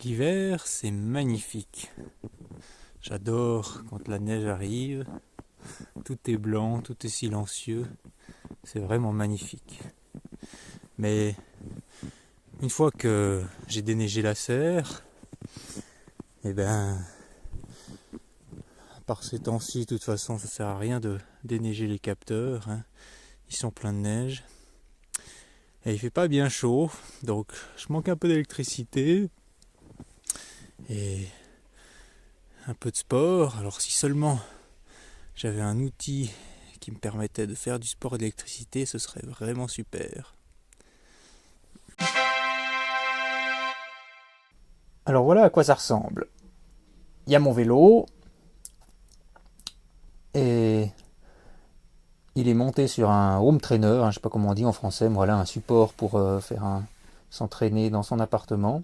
L'hiver, c'est magnifique. J'adore quand la neige arrive. Tout est blanc, tout est silencieux. C'est vraiment magnifique. Mais une fois que j'ai déneigé la serre, eh ben, par ces temps-ci, de toute façon, ça sert à rien de déneiger les capteurs, hein. Ils sont pleins de neige. Et il fait pas bien chaud, donc je manque un peu d'électricité. Et un peu de sport. Alors si seulement j'avais un outil qui me permettait de faire du sport et de l'électricité, ce serait vraiment super. Alors voilà à quoi ça ressemble. Il y a mon vélo et il est monté sur un home trainer, hein, je ne sais pas comment on dit en français, mais voilà un support pour s'entraîner dans son appartement.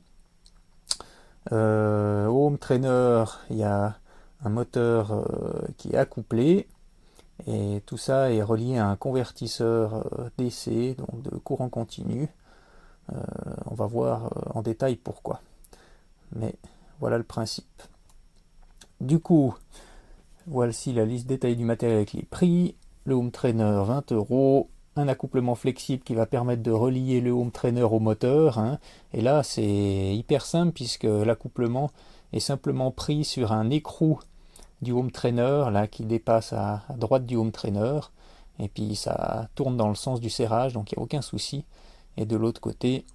Au home trainer, il y a un moteur qui est accouplé et tout ça est relié à un convertisseur DC, donc de courant continu. On va voir en détail pourquoi. Mais voilà le principe. Du coup, voici la liste détaillée du matériel avec les prix. Le home trainer 20 €, un accouplement flexible qui va permettre de relier le home trainer au moteur, hein. Et là c'est hyper simple puisque l'accouplement est simplement pris sur un écrou du home trainer là, qui dépasse à droite du home trainer, et puis ça tourne dans le sens du serrage, donc il n'y a aucun souci. Et de l'autre côté,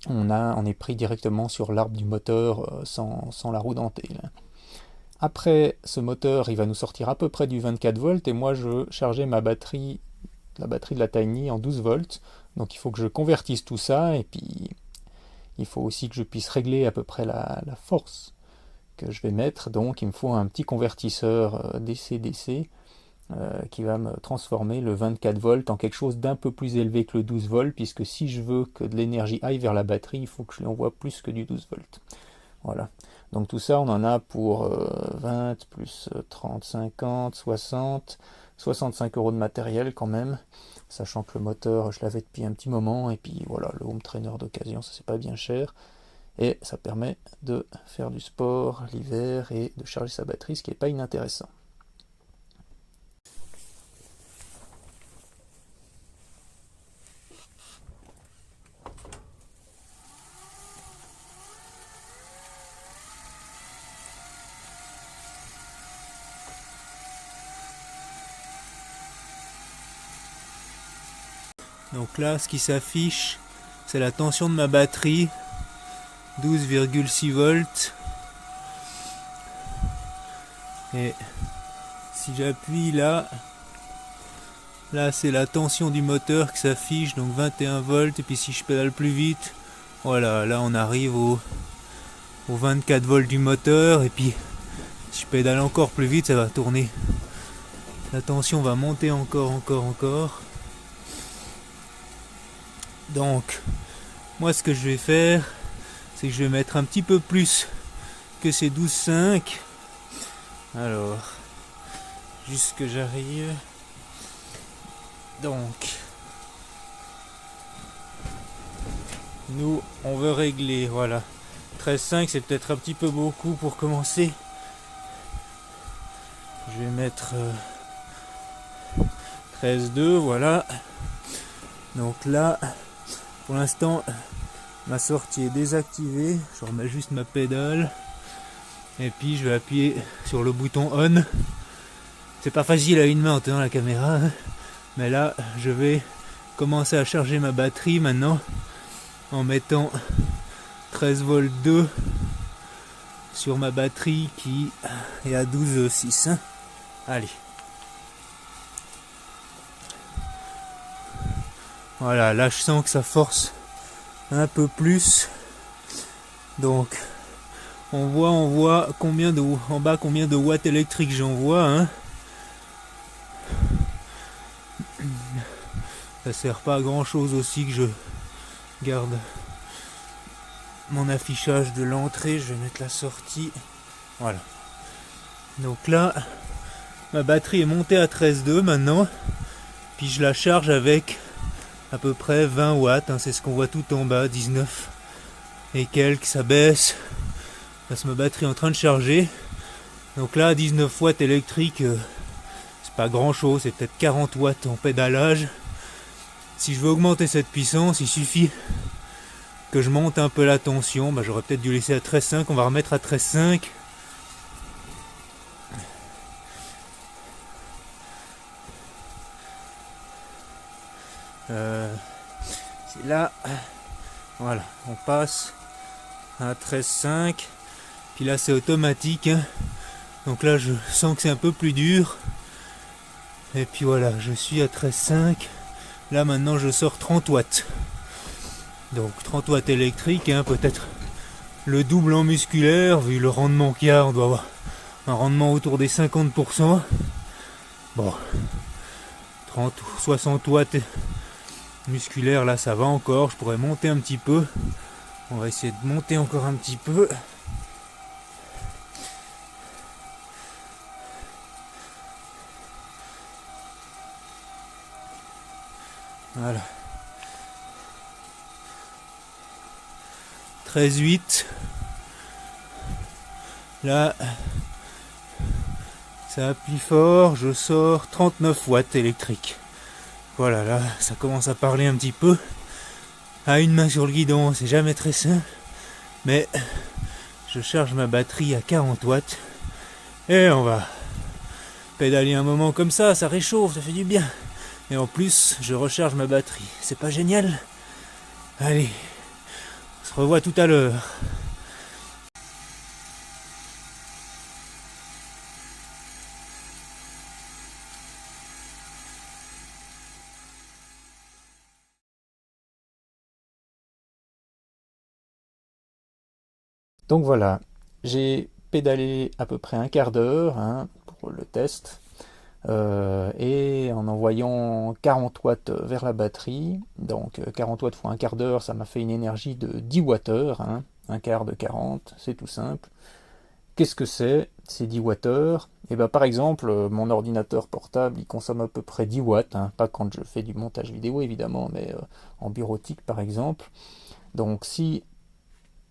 on est pris directement sur l'arbre du moteur sans la roue dentelle. Après, ce moteur, il va nous sortir à peu près du 24 volts, et moi je chargeais la batterie de la Tiny en 12 volts. Donc il faut que je convertisse tout ça, et puis il faut aussi que je puisse régler à peu près la force que je vais mettre. Donc il me faut un petit convertisseur DC-DC qui va me transformer le 24 volts en quelque chose d'un peu plus élevé que le 12 volts, puisque si je veux que de l'énergie aille vers la batterie, il faut que je lui envoie plus que du 12 volts. Voilà. Donc tout ça, on en a pour 20 plus 30, 50, 60, 65 € de matériel quand même, sachant que le moteur, je l'avais depuis un petit moment, et puis voilà, le home trainer d'occasion, ça c'est pas bien cher, et ça permet de faire du sport l'hiver et de charger sa batterie, ce qui n'est pas inintéressant. Donc là, ce qui s'affiche, c'est la tension de ma batterie, 12,6 volts. Et si j'appuie là, c'est la tension du moteur qui s'affiche, donc 21 volts. Et puis si je pédale plus vite, voilà, là on arrive au 24 volts du moteur. Et puis si je pédale encore plus vite, ça va tourner. La tension va monter encore. Donc, moi ce que je vais faire, c'est que je vais mettre un petit peu plus que ces 12,5. Alors, juste que j'arrive. Donc, nous, on veut régler, voilà. 13,5, c'est peut-être un petit peu beaucoup pour commencer. Je vais mettre 13,2, voilà. Donc là, pour l'instant, ma sortie est désactivée. Je remets juste ma pédale. Et puis je vais appuyer sur le bouton on. C'est pas facile à une main en tenant la caméra, hein. Mais là, je vais commencer à charger ma batterie maintenant en mettant 13 volts 2 sur ma batterie qui est à 12,6, hein. Allez. Voilà, là je sens que ça force un peu plus. Donc on voit en bas combien de watts électriques j'envoie, hein. Ça sert pas à grand chose aussi que je garde mon affichage de l'entrée. Je vais mettre la sortie. Voilà. Donc là, ma batterie est montée à 13,2 maintenant. Puis je la charge avec à peu près 20 watts, hein, c'est ce qu'on voit tout en bas, 19 et quelques, ça baisse. Parce que ma batterie est en train de charger. Donc là, 19 watts électrique, c'est pas grand chose, c'est peut-être 40 watts en pédalage. Si je veux augmenter cette puissance, il suffit que je monte un peu la tension. J'aurais peut-être dû laisser à 13,5, on va remettre à 13,5. C'est là, voilà, on passe à 13,5. Puis là c'est automatique, hein. Donc là je sens que c'est un peu plus dur. Et puis voilà, je suis à 13,5. Là maintenant je sors 30 watts. Donc 30 watts électrique, hein, peut-être le double en musculaire, vu le rendement qu'il y a, on doit avoir un rendement autour des 50%. Bon, 30 ou 60 watts musculaire, là ça va encore, je pourrais monter un petit peu. On va essayer de monter encore un petit peu. Voilà. 13,8. Là, ça appuie fort, je sors 39 watts électrique. Voilà, là, ça commence à parler un petit peu. À une main sur le guidon, c'est jamais très simple. Mais je charge ma batterie à 40 watts. Et on va pédaler un moment comme ça réchauffe, ça fait du bien. Et en plus, je recharge ma batterie. C'est pas génial? Allez, on se revoit tout à l'heure. Donc voilà, j'ai pédalé à peu près un quart d'heure, hein, pour le test, et en envoyant 40 watts vers la batterie. Donc 40 watts fois un quart d'heure, ça m'a fait une énergie de 10 Wh, hein, un quart de 40, c'est tout simple. Qu'est-ce que c'est ces 10 Wh? Et ben, par exemple, mon ordinateur portable, il consomme à peu près 10 watts, hein, pas quand je fais du montage vidéo évidemment, mais en bureautique par exemple. Donc si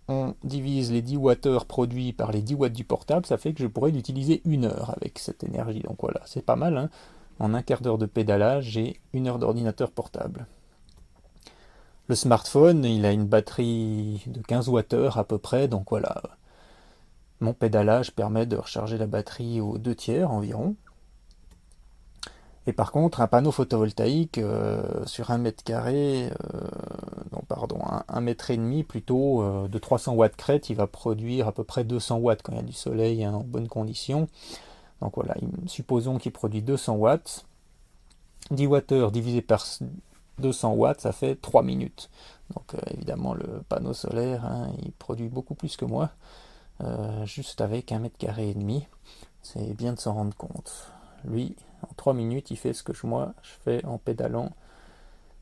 on divise les 10 Wh produits par les 10 watts du portable, ça fait que je pourrais l'utiliser 1 heure avec cette énergie. Donc voilà, c'est pas mal, hein. En un quart d'heure de pédalage, j'ai 1 heure d'ordinateur portable. Le smartphone, il a une batterie de 15 Wh à peu près, donc voilà. Mon pédalage permet de recharger la batterie aux 2/3 environ. Et par contre, un panneau photovoltaïque sur 1 m², non pardon, 1,5 m plutôt, de 300 watts crête, il va produire à peu près 200 watts quand il y a du soleil, hein, en bonne condition. Donc voilà, supposons qu'il produit 200 watts. 10 Wh divisé par 200 watts, ça fait 3 minutes. Donc évidemment, le panneau solaire, hein, il produit beaucoup plus que moi, juste avec 1 m². C'est bien de s'en rendre compte. Lui, en 3 minutes, il fait ce que moi je fais en pédalant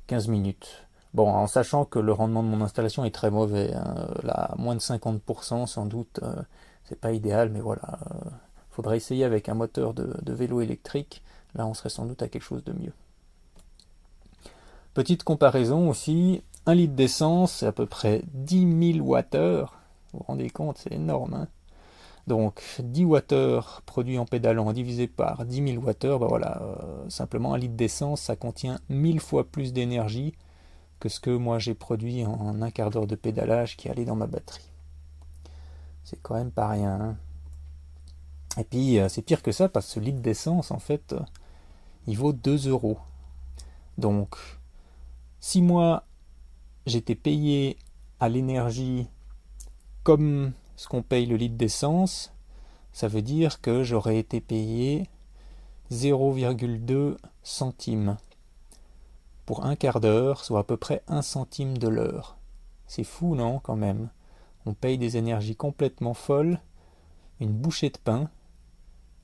15 minutes. Bon, en sachant que le rendement de mon installation est très mauvais, hein, là, moins de 50% sans doute, c'est pas idéal, mais voilà, faudrait essayer avec un moteur de vélo électrique, là on serait sans doute à quelque chose de mieux. Petite comparaison aussi, 1 litre d'essence, c'est à peu près 10 000 Wh, vous vous rendez compte, c'est énorme, hein. Donc 10 Wh produits en pédalant divisé par 10 000 Wh, ben voilà, simplement 1 litre d'essence, ça contient 1000 fois plus d'énergie que ce que moi j'ai produit en un quart d'heure de pédalage qui allait dans ma batterie. C'est quand même pas rien, hein. Et puis c'est pire que ça parce que ce litre d'essence, en fait, il vaut 2 euros. Donc si moi j'étais payé à l'énergie comme ce qu'on paye le litre d'essence, ça veut dire que j'aurais été payé 0,2 centimes pour un quart d'heure, soit à peu près 1 centime de l'heure. C'est fou, non, quand même? On paye des énergies complètement folles, une bouchée de pain,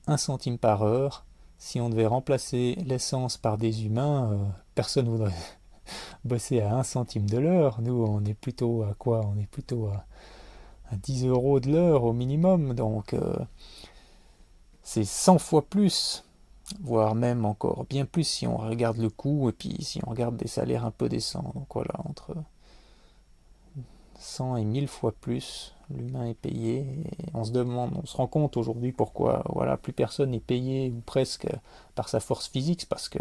1 centime par heure. Si on devait remplacer l'essence par des humains, personne ne voudrait bosser à 1 centime de l'heure. Nous, on est plutôt à quoi? On est plutôt à 10 euros de l'heure au minimum, donc c'est 100 fois plus, voire même encore bien plus si on regarde le coût et puis si on regarde des salaires un peu décents. Donc voilà, entre 100 et 1000 fois plus. L'humain est payé et on se rend compte aujourd'hui pourquoi voilà, plus personne n'est payé ou presque par sa force physique, c'est parce que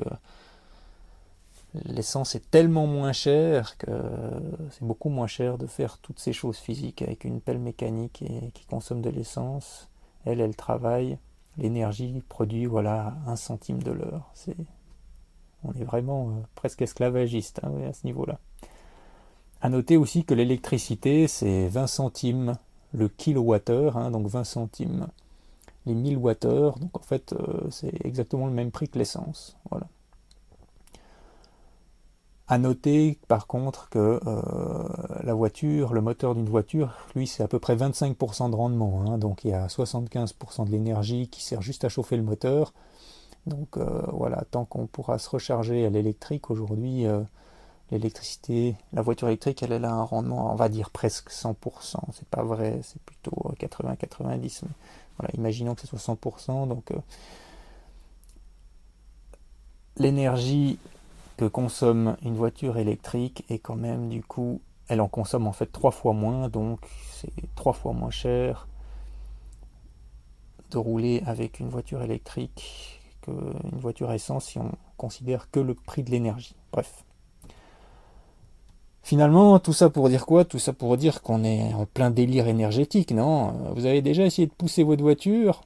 l'essence est tellement moins chère que c'est beaucoup moins cher de faire toutes ces choses physiques avec une pelle mécanique et qui consomme de l'essence. Elle travaille, l'énergie produit voilà 1 centime de l'heure. On est vraiment presque esclavagiste hein, à ce niveau-là. À noter aussi que l'électricité, c'est 20 centimes le kilowattheure, hein, donc 20 centimes les 1000 wattheures. Donc en fait, c'est exactement le même prix que l'essence. Voilà. À noter par contre que la voiture, le moteur d'une voiture, lui, c'est à peu près 25% de rendement. Hein, donc il y a 75% de l'énergie qui sert juste à chauffer le moteur. Donc voilà, tant qu'on pourra se recharger à l'électrique aujourd'hui, l'électricité, la voiture électrique, elle a un rendement, on va dire presque 100%. C'est pas vrai, c'est plutôt 80-90. Mais voilà, imaginons que ce soit 100%. Donc l'énergie que consomme une voiture électrique est quand même du coup, elle en consomme en fait 3 fois moins, donc c'est 3 fois moins cher de rouler avec une voiture électrique qu'une voiture à essence si on considère que le prix de l'énergie. Bref. Finalement, tout ça pour dire quoi? Tout ça pour dire qu'on est en plein délire énergétique, non? Vous avez déjà essayé de pousser votre voiture?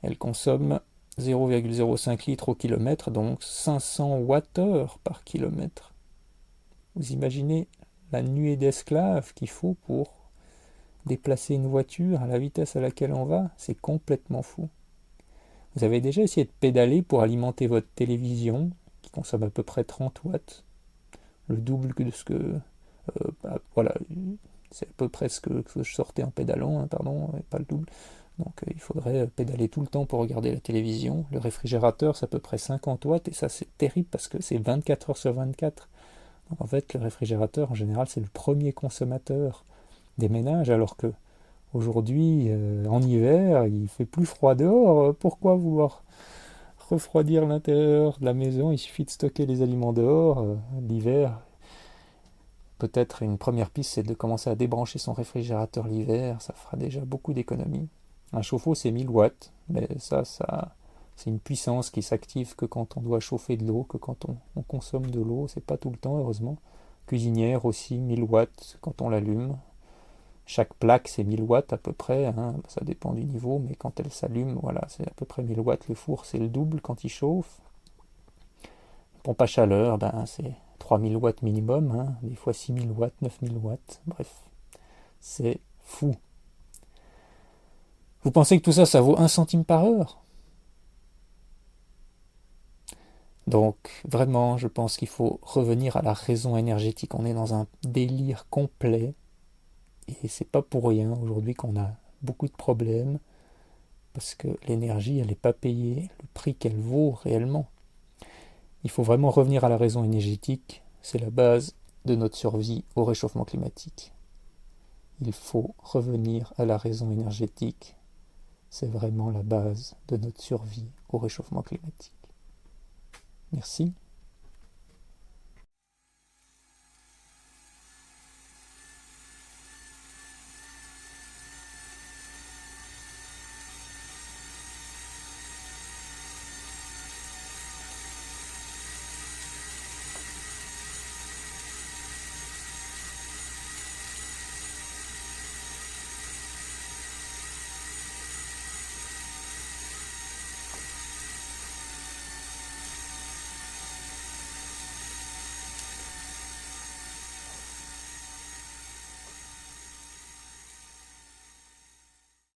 Elle consomme 0,05 litres au kilomètre, donc 500 Wh par kilomètre. Vous imaginez la nuée d'esclaves qu'il faut pour déplacer une voiture à la vitesse à laquelle on va? C'est complètement fou. Vous avez déjà essayé de pédaler pour alimenter votre télévision, qui consomme à peu près 30 watts, le double de ce que... voilà, c'est à peu près ce que je sortais en pédalant, hein, pardon, et pas le double. Donc il faudrait pédaler tout le temps pour regarder la télévision. Le réfrigérateur, c'est à peu près 50 watts, et ça c'est terrible parce que c'est 24 heures sur 24. Donc en fait, le réfrigérateur, en général, c'est le premier consommateur des ménages, alors que aujourd'hui, en hiver, il fait plus froid dehors. Pourquoi vouloir refroidir l'intérieur de la maison? Il suffit de stocker les aliments dehors. L'hiver, peut-être une première piste, c'est de commencer à débrancher son réfrigérateur l'hiver. Ça fera déjà beaucoup d'économies. Un chauffe-eau, c'est 1000 watts, mais ça c'est une puissance qui s'active que quand on doit chauffer de l'eau, que quand on consomme de l'eau. C'est pas tout le temps, heureusement. Cuisinière aussi, 1000 watts quand on l'allume. Chaque plaque, c'est 1000 watts à peu près, hein, ça dépend du niveau, mais quand elle s'allume, voilà, c'est à peu près 1000 watts. Le four, c'est le double quand il chauffe. Pompe à chaleur, c'est 3000 watts minimum, hein, des fois 6000 watts, 9000 watts, bref, c'est fou. Vous pensez que tout ça, ça vaut 1 centime par heure? Donc, vraiment, je pense qu'il faut revenir à la raison énergétique. On est dans un délire complet, et c'est pas pour rien aujourd'hui qu'on a beaucoup de problèmes, parce que l'énergie, elle n'est pas payée le prix qu'elle vaut réellement. Il faut vraiment revenir à la raison énergétique, c'est la base de notre survie au réchauffement climatique. Il faut revenir à la raison énergétique, c'est vraiment la base de notre survie au réchauffement climatique. Merci.